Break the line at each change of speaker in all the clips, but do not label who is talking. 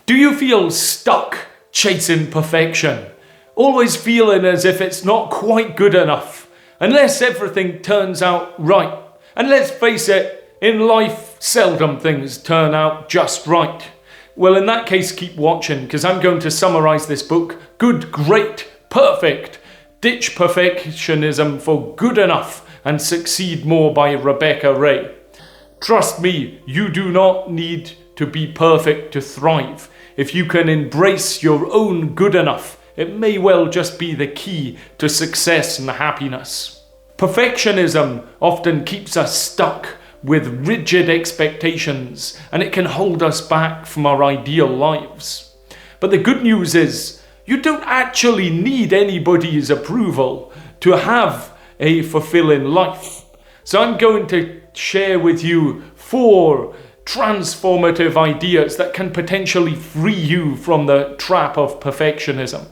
Do you feel stuck chasing perfection? Always feeling as if it's not quite good enough, unless everything turns out right. And let's face it, in life, seldom things turn out just right. Well, in that case, keep watching, because I'm going to summarize this book, Good, Great, Perfect. Ditch Perfectionism for Good Enough and Succeed More by Rebecca Ray. Trust me, you do not need to be perfect to thrive. If you can embrace your own good enough, it may well just be the key to success and happiness. Perfectionism often keeps us stuck with rigid expectations, and it can hold us back from our ideal lives. But the good news is, you don't actually need anybody's approval to have a fulfilling life. So I'm going to share with you 4 transformative ideas that can potentially free you from the trap of perfectionism.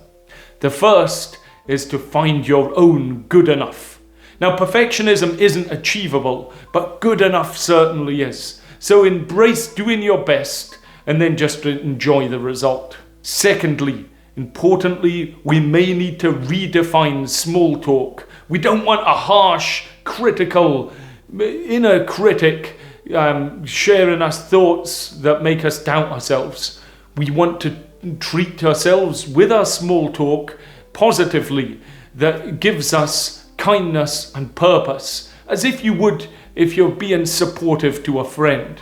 The first is to find your own good enough. Now, perfectionism isn't achievable, but good enough certainly is. So embrace doing your best and then just enjoy the result. Secondly, importantly, we may need to redefine small talk. We don't want a harsh, critical, inner critic sharing us thoughts that make us doubt ourselves. We want to treat ourselves with our small talk positively, that gives us kindness and purpose, as if you would if you're being supportive to a friend.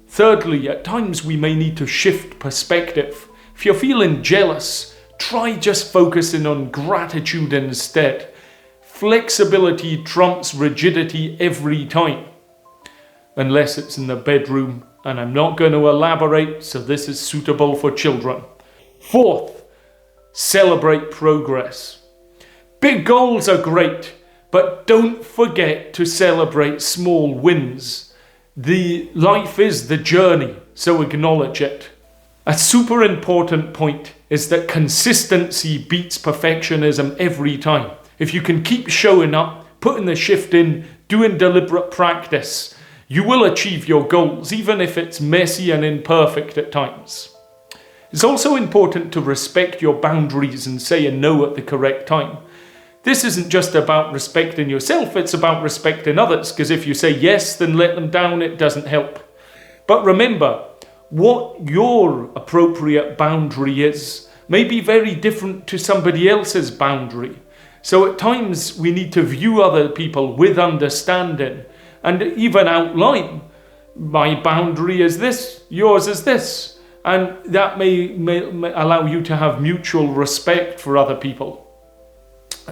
Thirdly, at times we may need to shift perspective. If you're feeling jealous, try just focusing on gratitude instead. Flexibility trumps rigidity every time. Unless it's in the bedroom, and I'm not going to elaborate, so this is suitable for children. Fourth, celebrate progress. Big goals are great, but don't forget to celebrate small wins. The life is the journey, so acknowledge it. A super important point is that consistency beats perfectionism every time. If you can keep showing up, putting the shift in, doing deliberate practice, you will achieve your goals, even if it's messy and imperfect at times. It's also important to respect your boundaries and say a no at the correct time. This isn't just about respecting yourself, it's about respecting others, because if you say yes, then let them down, it doesn't help. But remember, what your appropriate boundary is may be very different to somebody else's boundary. So at times we need to view other people with understanding and even outline, my boundary is this, yours is this. And that may allow you to have mutual respect for other people.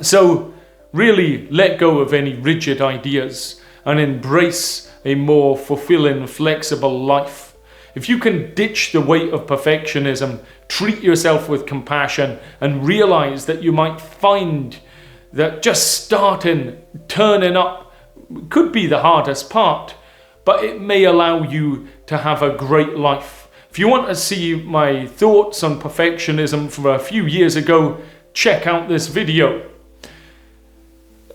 So really let go of any rigid ideas and embrace a more fulfilling, flexible life. If you can ditch the weight of perfectionism, treat yourself with compassion, and realize that you might find that just starting, turning up, could be the hardest part, but it may allow you to have a great life. If you want to see my thoughts on perfectionism from a few years ago, check out this video.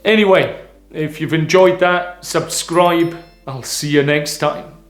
Anyway, if you've enjoyed that, subscribe. I'll see you next time.